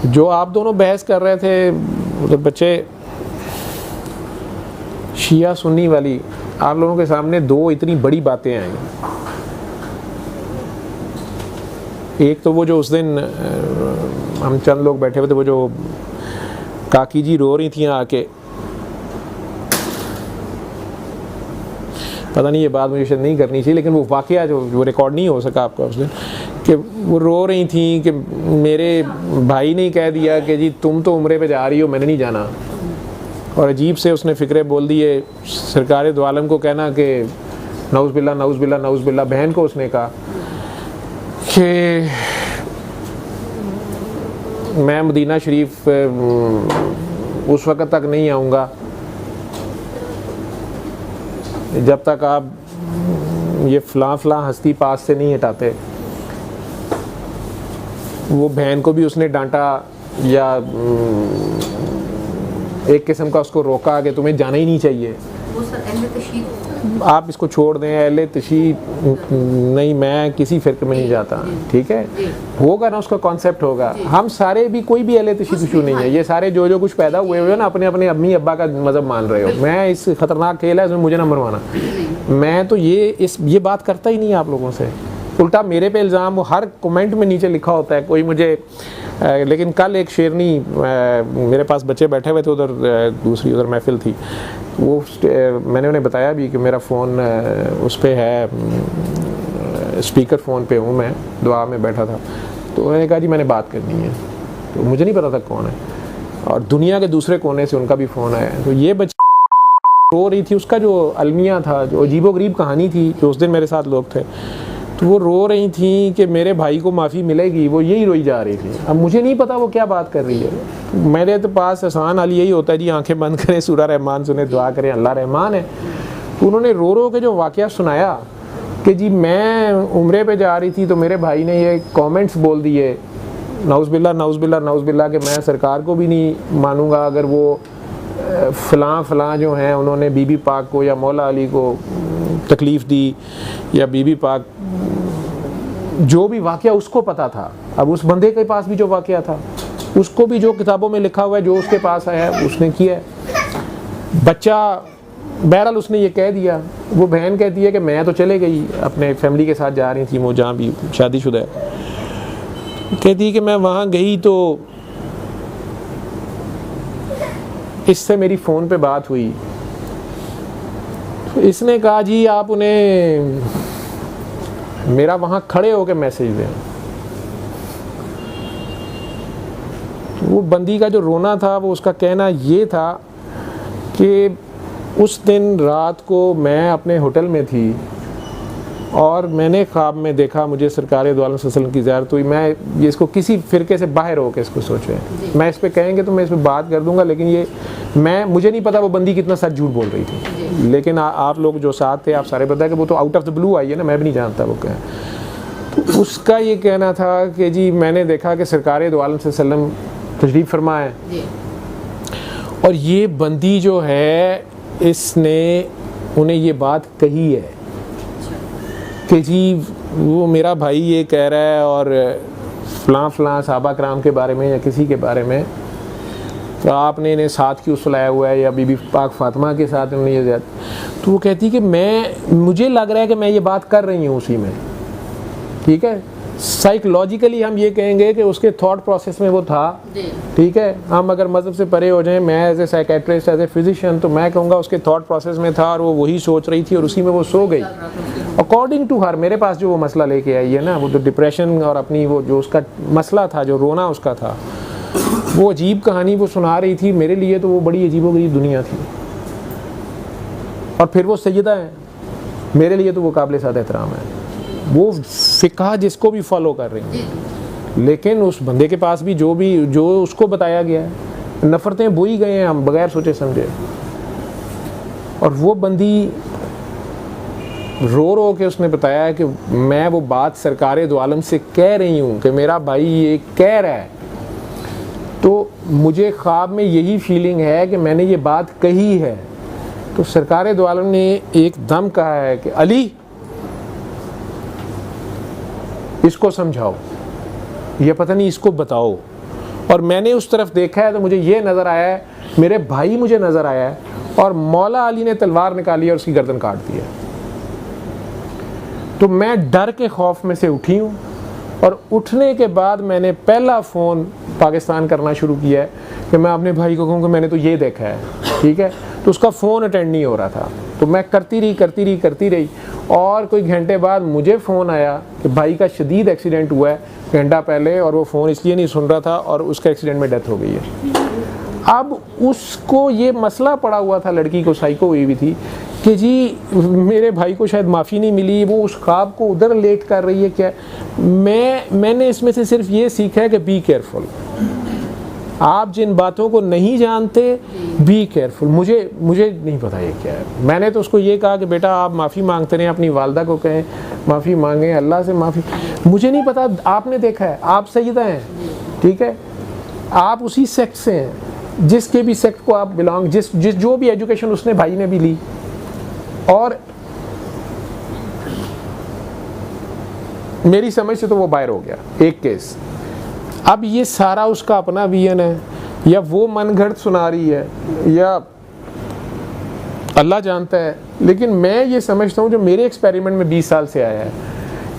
जो आप दोनों बहस कर रहे थे उधर बच्चे शिया सुन्नी वाली, आप लोगों के सामने दो इतनी बड़ी बातें आई। एक तो वो जो उस दिन हम चंद लोग बैठे हुए थे, वो जो काकी जी रो रही थी आके, पता नहीं ये बात मुझे शायद नहीं करनी चाहिए, लेकिन वो वाकया जो रिकॉर्ड नहीं हो सका आपका उस दिन, कि वो रो रही थी कि मेरे भाई ने कह दिया कि जी तुम तो उम्रे पे जा रही हो, मैंने नहीं जाना। और अजीब से उसने फ़िक्रे बोल दिए। सरकार दो आलम को कहना कि नऊज़ बिल्ला नऊज़ बिल्ला नऊज़ बिल्ला। बहन को उसने कहा कि मैं मदीना शरीफ उस वक़्त तक नहीं आऊँगा जब तक आप ये फ़लाँ हस्ती पास से नहीं हटाते। वो बहन को भी उसने डांटा या एक किस्म का उसको रोका कि तुम्हें जाना ही नहीं चाहिए। वो सर अहले तशरीह, आप इसको छोड़ दें, अहले तशरीह नहीं, मैं किसी फ़िक्र में नहीं जाता, ठीक है, होगा ना, उसका कॉन्सेप्ट होगा। हम सारे भी, कोई भी अहले तशरीह इशू नहीं है। ये सारे जो कुछ पैदा हुए हुए ना, अपने अपने अम्मी अब्बा का मज़हब मान रहे हो। मैं इस ख़तरनाक खेल है इसमें मुझे ना मरवाना। मैं तो ये बात करता ही नहीं आप लोगों से। उल्टा मेरे पे इल्ज़ाम वो हर कमेंट में नीचे लिखा होता है कोई मुझे। लेकिन कल एक शेरनी मेरे पास बच्चे बैठे हुए थे, उधर दूसरी उधर महफिल थी, वो मैंने उन्हें बताया भी कि मेरा फ़ोन उस पर है, स्पीकर फ़ोन पे हूँ, मैं दुआ में बैठा था। तो उन्होंने कहा जी मैंने बात करनी है। तो मुझे नहीं पता था कौन है, और दुनिया के दूसरे कोने से उनका भी फ़ोन आया। तो ये बच्ची रो रही थी, उसका जो अलमिया था, जो अजीबोगरीब कहानी थी, जो उस दिन मेरे साथ लोग थे, तो वो रो रही थी कि मेरे भाई को माफ़ी मिलेगी, वो यही रोई जा रही थी। अब मुझे नहीं पता वो क्या बात कर रही है। मेरे तो पास आसान हाल यही होता है जी, आंखें बंद करें, सूरा रहमान सुने, दुआ करें, अल्लाह रहमान है। तो उन्होंने रो रो के जो वाक़या सुनाया कि जी मैं उम्रे पे जा रही थी तो मेरे भाई ने ये कमेंट्स बोल दिए, नऊज़ बिल्ला नऊज़ बिल्ला नऊज़ बिल्ला, कि मैं सरकार को भी नहीं मानूंगा अगर वो फ़लाँ जो हैं उन्होंने बीबी पाक को या मौला अली को तकलीफ़ दी, या बीबी पाक जो भी वाक़या उसको पता था। अब उस बंदे के पास भी जो वाक़या था, उसको भी जो किताबों में लिखा हुआ है, जो उसके पास आया है उसने किया है। बच्चा बहरहाल उसने ये कह दिया। वो बहन कहती है कि मैं तो चले गई, अपने फैमिली के साथ जा रही थी, वो जहाँ भी शादीशुदा है, कहती है कि मैं वहाँ गई तो इससे मेरी फ़ोन पे बात हुई। तो इसने कहा जी आप उन्हें मेरा वहाँ खड़े होकर मैसेज दें। वो बंदी का जो रोना था, वो उसका कहना ये था कि उस दिन रात को मैं अपने होटल में थी और मैंने ख्वाब में देखा, मुझे सरकार दो आलम सल्लल्लाहु अलैहि वसल्लम की ज़ियारत हुई। मैं ये इसको किसी फ़िरके से बाहर होकर इसको सोचे, मैं इस पर कहेंगे तो मैं इस पर बात कर दूंगा, लेकिन ये मुझे नहीं पता वो बंदी कितना सच झूठ बोल रही थी। लेकिन आप लोग जो साथ थे, आप सारे पता है कि वो तो आउट ऑफ द ब्लू आई है ना, मैं भी नहीं जानता वो क्या है। तो उसका ये कहना था कि जी मैंने देखा कि सरकार दो आलम सल्लल्लाहु अलैहि वसल्लम तशरीफ़ फरमा है, और ये बंदी जो है इसने उन्हें ये बात कही है कि जी वो मेरा भाई ये कह रहा है, और फ़लाँ सहाबा कराम के बारे में या किसी के बारे में, तो आपने इन्हें साथ क्यों सुलाया हुआ है, या बीबी पाक फातिमा के साथ उन्होंने ये ज़्यादा। तो वो कहती कि मुझे लग रहा है कि मैं ये बात कर रही हूँ उसी में, ठीक है। साइकोलॉजिकली हम ये कहेंगे कि उसके थॉट प्रोसेस में वो था, ठीक है। हम अगर मज़हब से परे हो जाएं, मैं as a psychiatrist, as a physician, तो मैं कहूँगा उसके थॉट प्रोसेस में था और वो वही सोच रही थी और उसी में वो सो गई। अकॉर्डिंग टू हर, मेरे पास जो वो मसला लेके आई है ना, वो तो डिप्रेशन और अपनी वो जो उसका मसला था, जो रोना उसका था, वो अजीब कहानी वो सुना रही थी। मेरे लिए तो वो बड़ी अजीबोगरीब दुनिया थी। और फिर वो सैयदा है, मेरे लिए तो वो काबिल साद एहतराम है। वो फ़िक़्ह जिसको भी फॉलो कर रही हैं, लेकिन उस बंदे के पास भी जो उसको बताया गया है, नफ़रतें बोई गए हैं हम बगैर सोचे समझे। और वो बंदी रो रो के उसने बताया है कि मैं वो बात सरकार दो आलम से कह रही हूँ कि मेरा भाई ये कह रहा है, तो मुझे ख्वाब में यही फीलिंग है कि मैंने ये बात कही है। तो सरकार दो आलम ने एकदम कहा है कि अली इसको समझाओ, या पता नहीं इसको बताओ। और मैंने उस तरफ देखा है तो मुझे ये नज़र आया है, मेरे भाई मुझे नज़र आया है, और मौला अली ने तलवार निकाली और उसकी गर्दन काट दी है। तो मैं डर के खौफ में से उठी हूँ, और उठने के बाद मैंने पहला फ़ोन पाकिस्तान करना शुरू किया है कि मैं अपने भाई को कहूँ कि मैंने तो ये देखा है, ठीक है। तो उसका फ़ोन अटेंड नहीं हो रहा था, तो मैं करती रही, और कोई घंटे बाद मुझे फ़ोन आया कि भाई का शदीद एक्सीडेंट हुआ है घंटा पहले, और वो फ़ोन इसलिए नहीं सुन रहा था और उसका एक्सीडेंट में डेथ हो गई है। अब उसको ये मसला पड़ा हुआ था, लड़की को साइको हुई भी थी कि जी मेरे भाई को शायद माफ़ी नहीं मिली, वो उस ख्वाब को उधर लेट कर रही है क्या। मैंने इसमें से सिर्फ ये सीखा है कि बी केयरफुल, आप जिन बातों को नहीं जानते बी केयरफुल। मुझे नहीं पता ये क्या है। मैंने तो उसको ये कहा कि बेटा आप माफ़ी मांगते रहें, अपनी वालदा को कहें माफ़ी मांगें, अल्लाह से माफ़ी। मुझे नहीं पता, आपने देखा है, आप सईदा हैं, ठीक है, आप उसी सेक्ट से हैं, जिसके भी सेक्ट को आप बिलोंग, जिस जो भी एजुकेशन उसने भाई ने भी ली, और मेरी समझ से तो वो बाहर हो गया एक केस। अब ये सारा उसका अपना विजन है, या वो मनगढ़ंत सुना रही है, या अल्लाह जानता है। लेकिन मैं ये समझता हूँ जो मेरे एक्सपेरिमेंट में 20 साल से आया है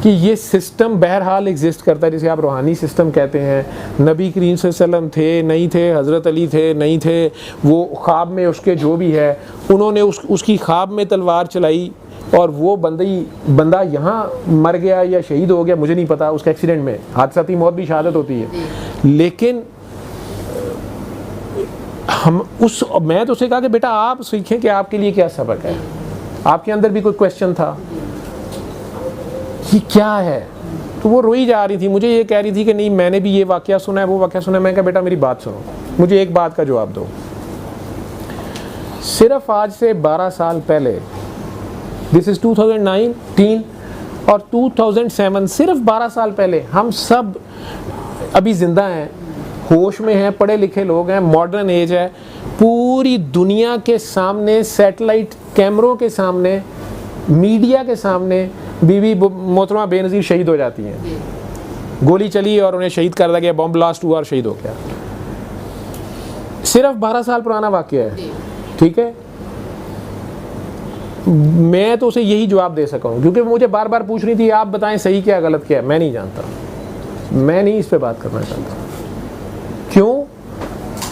कि ये सिस्टम बहरहाल एग्जिस्ट करता है, जिसे आप रूहानी सिस्टम कहते हैं। नबी करीम सल्लल्लाहु अलैहि वसल्लम थे नहीं थे, हज़रत अली थे नहीं थे, वो ख्वाब में उसके जो भी है, उन्होंने उसकी ख्वाब में तलवार चलाई, और वो बंदा यहाँ मर गया या शहीद हो गया, मुझे नहीं पता, उसका एक्सीडेंट में, हादसाती मौत भी शहादत होती है। लेकिन मैं तो उसे कहा कि बेटा आप सीखें कि आपके लिए क्या सबक है, आपके अंदर भी कोई क्वेश्चन था कि क्या है। तो वो रोई जा रही थी, मुझे ये कह रही थी कि नहीं मैंने भी ये वाकया सुना है, वो वाकया सुना है। मैं कहा बेटा मेरी बात सुनो, मुझे एक बात का जवाब दो। सिर्फ आज से 12 साल पहले, दिस इज़ 2019 और 2007, सिर्फ 12 साल पहले हम सब अभी ज़िंदा हैं, होश में हैं, पढ़े लिखे लोग हैं, मॉडर्न एज है, पूरी दुनिया के सामने, सैटेलाइट कैमरों के सामने, मीडिया के सामने बीवी मोहतरमा बेनज़ीर शहीद हो जाती हैं। गोली चली और उन्हें शहीद कर दिया गया, बॉम्ब ब्लास्ट हुआ और शहीद हो गया। सिर्फ 12 साल पुराना वाक़या है, ठीक है। मैं तो उसे यही जवाब दे सका हूँ, क्योंकि मुझे बार बार पूछ रही थी आप बताएं सही क्या गलत क्या है। मैं नहीं जानता, मैं नहीं इस पे बात करना चाहता। क्यों?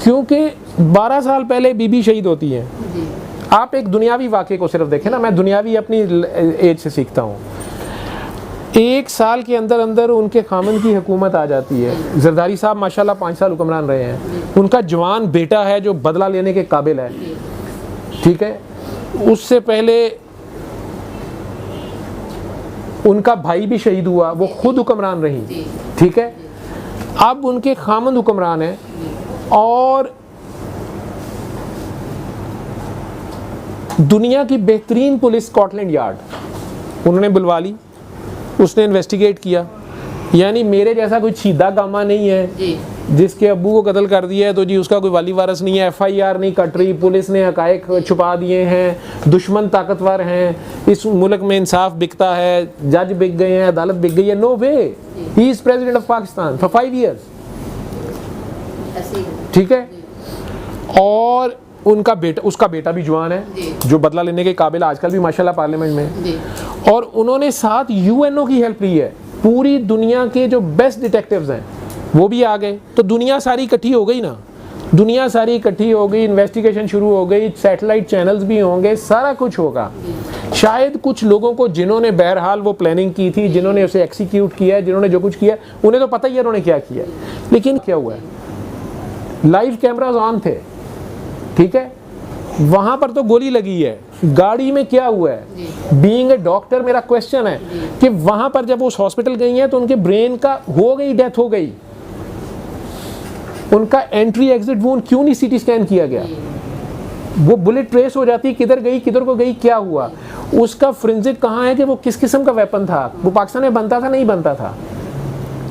क्योंकि 12 साल पहले बीबी शहीद होती है। आप एक दुनियावी वाक़े को सिर्फ देखें ना, मैं दुनियावी अपनी एज से सीखता हूँ। 1 साल के अंदर अंदर उनके खामन की हुकूमत आ जाती है। जरदारी साहब माशाल्लाह 5 साल हुक्मरान रहे हैं, उनका जवान बेटा है जो बदला लेने के काबिल है, ठीक है। उससे पहले उनका भाई भी शहीद हुआ, वो खुद हुक्मरान रही, ठीक है। अब उनके खामन हुक्मरान है, और दुनिया की बेहतरीन पुलिस स्कॉटलैंड यार्ड उन्होंने बुलवा ली, उसने इन्वेस्टिगेट किया। यानी मेरे जैसा कोई छीदा गामा नहीं है जिसके अब्बू को कत्ल कर दिया है तो जी उसका कोई वाली वारस नहीं है, FIR नहीं कट रही, पुलिस ने हकायक छुपा दिए हैं, दुश्मन ताकतवर हैं, इस मुल्क में इंसाफ बिकता है, जज बिक गए हैं, अदालत बिक गई है। No way, he is president of Pakistan for 5 years, ठीक है। और उनका बेटा, उसका बेटा भी जवान है जो बदला लेने के काबिल आजकल भी माशाल्लाह पार्लियामेंट में। और उन्होंने साथ UNO की हेल्प ली है, पूरी दुनिया के जो बेस्ट डिटेक्टिव्स हैं वो भी आ गए। तो दुनिया सारी इकट्ठी हो गई ना, दुनिया सारी इकट्ठी हो गई, इन्वेस्टिगेशन शुरू हो गई, सैटेलाइट चैनल्स भी होंगे, सारा कुछ होगा। शायद कुछ लोगों को जिन्होंने बहरहाल वो प्लानिंग की थी, जिन्होंने उसे एक्सिक्यूट किया, जिन्होंने जो कुछ किया, उन्हें तो पता ही है उन्होंने क्या किया। लेकिन क्या हुआ है, लाइव कैमराज ऑन थे, ठीक है, वहां पर तो गोली लगी है, गाड़ी में क्या हुआ है। बीइंग ए डॉक्टर मेरा क्वेश्चन है कि वहां पर जब वो उस हॉस्पिटल गई हैं तो उनके ब्रेन का हो गई, डेथ हो गई, उनका एंट्री एग्जिट वूंड क्यों नहीं CT स्कैन किया गया? वो बुलेट ट्रेस हो जाती, किधर गई, किधर को गई, क्या हुआ, उसका फोरेंसिक कहाँ है कि वो किस किस्म का वेपन था, वो पाकिस्तान में बनता था नहीं बनता था।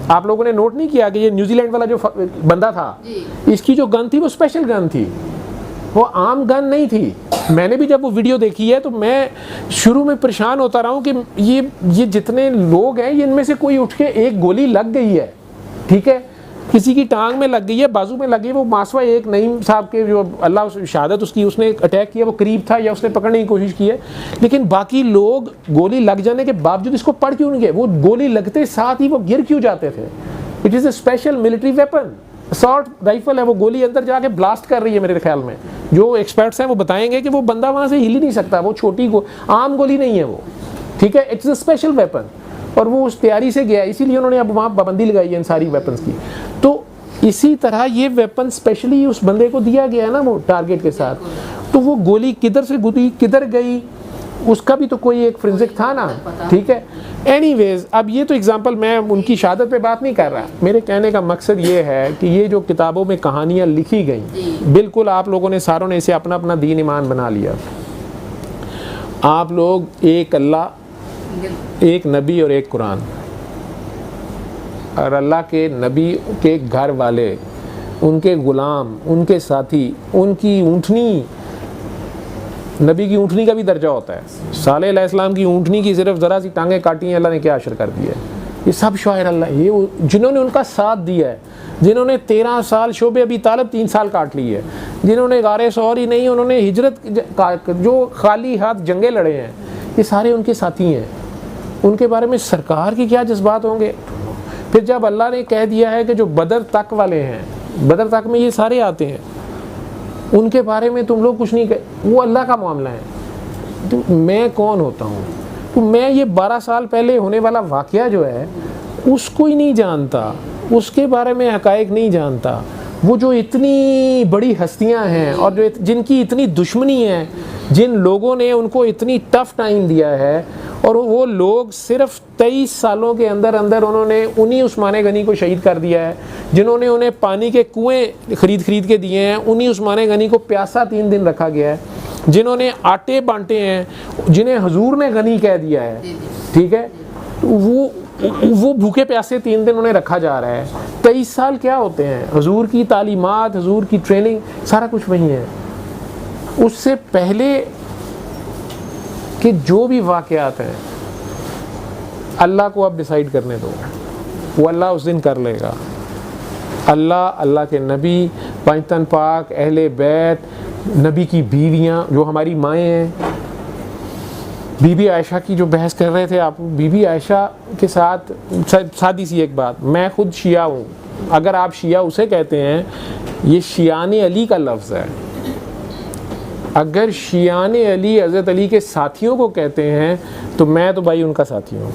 आप लोगों ने नोट नहीं किया कि ये न्यूजीलैंड वाला जो बंदा था, इसकी जो गन थी वो स्पेशल गन थी, वो आम गन नहीं थी। मैंने भी जब वो वीडियो देखी है तो मैं शुरू में परेशान होता रहा हूँ कि ये जितने लोग हैं, इनमें से कोई उठ के एक गोली लग गई है, ठीक है, किसी की टांग में लग गई है, बाजू में लग गई है, वो मासवा एक नईम साहब के जो अल्लाह शहादत उसकी, उसने अटैक किया, वो करीब था या उसने पकड़ने की कोशिश की है, लेकिन बाकी लोग गोली लग जाने के बावजूद इसको पढ़ क्यों नहीं गए? वो गोली लगते साथ ही वो गिर क्यों जाते थे? It is a special military weapon, assault rifle है, वो गोली अंदर जाके ब्लास्ट कर रही है। मेरे ख्याल में जो एक्सपर्ट्स हैं वो बताएंगे कि वो बंदा वहाँ से हिल ही नहीं सकता, वो छोटी आम गोली नहीं है वो, ठीक है, इट्स अ स्पेशल वेपन, और वो उस तैयारी से गया, इसीलिए उन्होंने अब वहाँ पाबंदी लगाई है इन सारी वेपन्स की। तो इसी तरह ये वेपन स्पेशली उस बंदे को दिया गया है ना, वो टारगेट के साथ, तो वो गोली किधर से गुजरी, किधर गई, उसका भी तो कोई एक फ्रेंसिक था ना, ठीक है। एनीवेज, अब ये तो एग्जांपल, मैं उनकी शहादत पे बात नहीं कर रहा, मेरे कहने का मकसद ये है कि ये जो किताबों में कहानियाँ लिखी गई, बिल्कुल आप लोगों ने सारों ने इसे अपना अपना दीन ईमान बना लिया। आप लोग एक अल्लाह, एक नबी और एक कुरान, और अल्लाह के नबी के घर वाले, उनके गुलाम, उनके साथी, उनकी ऊँटनी, नबी की ऊँटनी का भी दर्जा होता है। साले अलैहिस्सलाम की ऊँटनी की सिर्फ ज़रा सी टांगें काटी हैं, अल्लाह ने क्या अशर कर दिया है। ये सब शायर अल्लाह, ये जिन्होंने उनका साथ दिया है, जिन्होंने 13 साल शोबे अबी तालिब 3 साल काट ली है, जिन्होंने गारे सौर ही नहीं, उन्होंने हिजरत जो खाली हाथ जंगे लड़े हैं, ये सारे उनके साथी हैं। उनके बारे में सरकार के क्या जज्बात होंगे। फिर जब अल्लाह ने कह दिया है कि जो बदर तक वाले हैं, बदर तक में ये सारे आते हैं, उनके बारे में तुम लोग कुछ नहीं कह, वो अल्लाह का मामला है। तो मैं कौन होता हूँ? तो मैं ये 12 साल पहले होने वाला वाक़या जो है उसको ही नहीं जानता, उसके बारे में हक़ाइक़ नहीं जानता। वो जो इतनी बड़ी हस्तियां हैं और जो जिनकी इतनी दुश्मनी है, जिन लोगों ने उनको इतनी टफ टाइम दिया है, और वो लोग सिर्फ 23 सालों के अंदर अंदर उन्होंने उन्हीं उस्मान गनी को शहीद कर दिया है, जिन्होंने उन्हें पानी के कुएं खरीद के दिए हैं, उन्हीं उस्मान गनी को प्यासा 3 दिन रखा गया है, जिन्होंने आटे बांटे हैं, जिन्हें हुजूर ने गनी कह दिया है, ठीक है, तो वो भूखे प्यासे 3 दिन उन्हें रखा जा रहा है। 23 साल क्या होते हैं? हुजूर की तालीमात, हुजूर की ट्रेनिंग, सारा कुछ वही है। उससे पहले कि जो भी वाक़यात हैं, अल्लाह को अब डिसाइड करने दो, वो अल्लाह उस दिन कर लेगा। अल्लाह, अल्लाह के नबी, पंजतन पाक, अहले बैत, नबी की बीवियाँ जो हमारी माएँ हैं, बीबी आयशा की जो बहस कर रहे थे आप, बीबी आयशा के साथ सादी सी एक बात, मैं खुद शिया हूँ, अगर आप शिया उसे कहते हैं, ये शियाने अली का लफ्ज़ है। अगर शियाने अली हज़रत अली के साथियों को कहते हैं तो मैं तो भाई उनका साथी हूँ।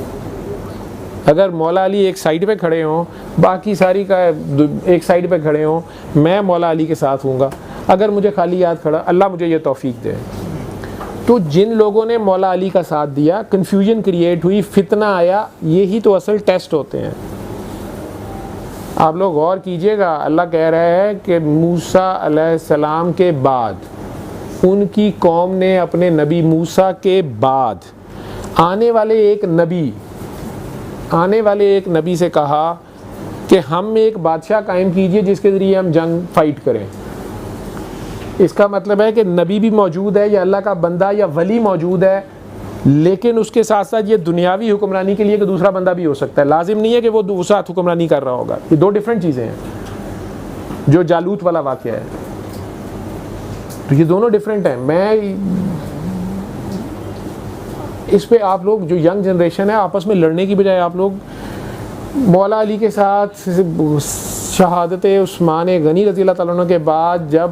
अगर मौला अली एक साइड पे खड़े हों, बाकी सारी का एक साइड पे खड़े हों, मैं मौला अली के साथ हूँगा। अगर मुझे खाली याद खड़ा, अल्लाह मुझे ये तौफीक दे। तो जिन लोगों ने मौला अली का साथ दिया, कन्फ्यूजन क्रिएट हुई, फितना आया, यही तो असल टेस्ट होते हैं। आप लोग गौर कीजिएगा, अल्लाह कह रहा है कि मूसा अलैहिस्सलाम के बाद, उनकी कौम ने अपने नबी मूसा के बाद आने वाले एक नबी से कहा कि हम एक बादशाह कायम कीजिए जिसके ज़रिए हम जंग फाइट करें। इसका मतलब है कि नबी भी मौजूद है, या अल्लाह का बंदा या वली मौजूद है, लेकिन उसके साथ साथ ये दुनियावी हुक्मरानी के लिए कि दूसरा बंदा भी हो सकता है। लाजिम नहीं है कि वो दूसरा हुक्मरानी कर रहा होगा। ये 2 डिफरेंट चीज़ें हैं। जो जालूत वाला वाक़या है, तो ये दोनों डिफरेंट हैं। मैं इस पे आप लोग जो यंग जनरेशन है, आपस में लड़ने की बजाय आप लोग मौला अली के साथ शहादत उस्मान गनी रज़ी अल्लाह तआला अन्हु के बाद, जब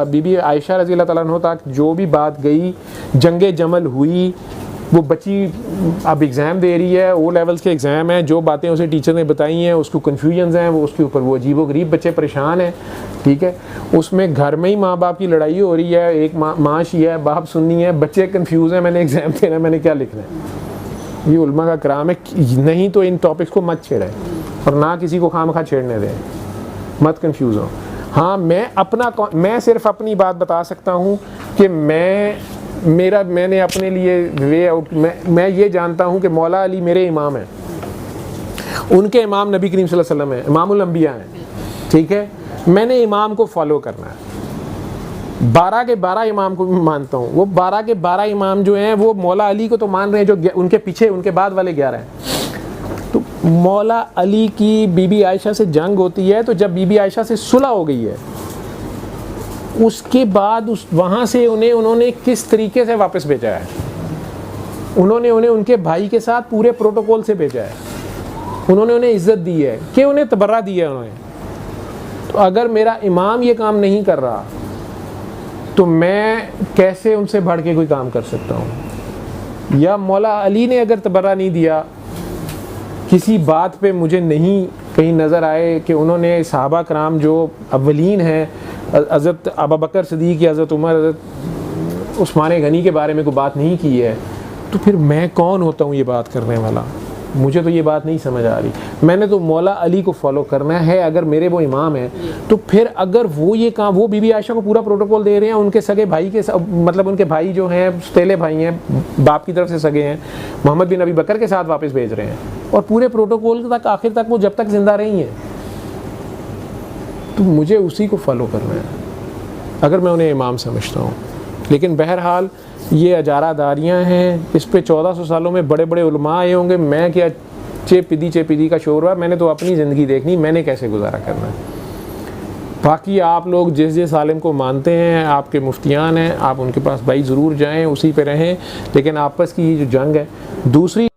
बीबी आयशा रज़ी अल्लाह तआला अन्हा तक जो भी बात गई, जंगे जमल हुई, वो बच्ची अब एग्ज़ाम दे रही है, ओ लेवल्स के एग्ज़ाम हैं, जो बातें उसे टीचर ने बताई हैं उसको कन्फ्यूजन्स हैं, वो उसके ऊपर वो अजीबो गरीब बच्चे परेशान हैं, ठीक है। उसमें घर में ही माँ बाप की लड़ाई हो रही है, एक माँ शिया है, बाप सुन्नी है, बच्चे कन्फ्यूज़ हैं, मैंने एग्ज़ाम देना है, मैंने क्या लिखना है। ये उलमा का कराम है, नहीं तो इन टॉपिक्स को मत छेड़ें और ना किसी को खामखा छेड़ने दें, मत कन्फ्यूज़ हो। हाँ, मैं सिर्फ अपनी बात बता सकता हूँ कि मैंने अपने लिए वे आउट, मैं ये जानता हूँ कि मौला अली मेरे इमाम हैं, उनके इमाम नबी करीम सल्लल्लाहु अलैहि वसल्लम हैं, इमामुल अंबिया हैं, ठीक है। मैंने इमाम को फॉलो करना है। 12 के 12 इमाम को भी मानता हूँ। वो 12 के 12 इमाम जो हैं वो मौला अली को तो मान रहे हैं, जो उनके पीछे उनके बाद वाले 11 हैं। तो मौला अली की बीबी आयशा से जंग होती है, तो जब बीबी आयशा से सुलह हो गई है, उसके बाद वहाँ से उन्होंने किस तरीके से वापस भेजा है। उन्होंने उन्हें उनके भाई के साथ पूरे प्रोटोकॉल से भेजा है, उन्होंने उन्हें इज्जत दी है कि उन्हें तबर्रा दिया है उन्होंने। तो अगर मेरा इमाम ये काम नहीं कर रहा तो मैं कैसे उनसे बढ़ के कोई काम कर सकता हूँ। या मौला अली ने अगर तबर्रा नहीं दिया, किसी बात पे मुझे नहीं कहीं नज़र आए कि उन्होंने सहाबा कराम जो अव्वलीन हैं, हज़रत अबू बकर सिद्दीक़, हज़रत उमर, हज़रत उस्मान गनी के बारे में कोई बात नहीं की है, तो फिर मैं कौन होता हूँ ये बात करने वाला। मुझे तो ये बात नहीं समझ आ रही। मैंने तो मौला अली को फॉलो करना है। अगर मेरे वो इमाम हैं तो फिर अगर वो ये काम, वो बीबी आयशा को पूरा प्रोटोकॉल दे रहे हैं, उनके सगे भाई के मतलब उनके भाई जो हैं सौतेले भाई हैं, बाप की तरफ से सगे हैं, मोहम्मद बिन अबी बकर के साथ वापस भेज रहे हैं, और पूरे प्रोटोकॉल तक आखिर तक वो जब तक जिंदा रही हैं, तो मुझे उसी को फॉलो करना है अगर मैं उन्हें इमाम समझता हूँ। लेकिन बहरहाल ये अजारादारियाँ हैं, इस पे 1400 सालों में बड़े बड़े उलमा आए होंगे। मैं क्या चेपीदी का शोर हुआ, मैंने तो अपनी ज़िंदगी देखनी, मैंने कैसे गुजारा करना है। बाकी आप लोग जिस आलिम को मानते हैं, आपके मुफ्तियान हैं, आप उनके पास भाई ज़रूर जाएं, उसी पे रहें, लेकिन आपस की ये जो जंग है। दूसरी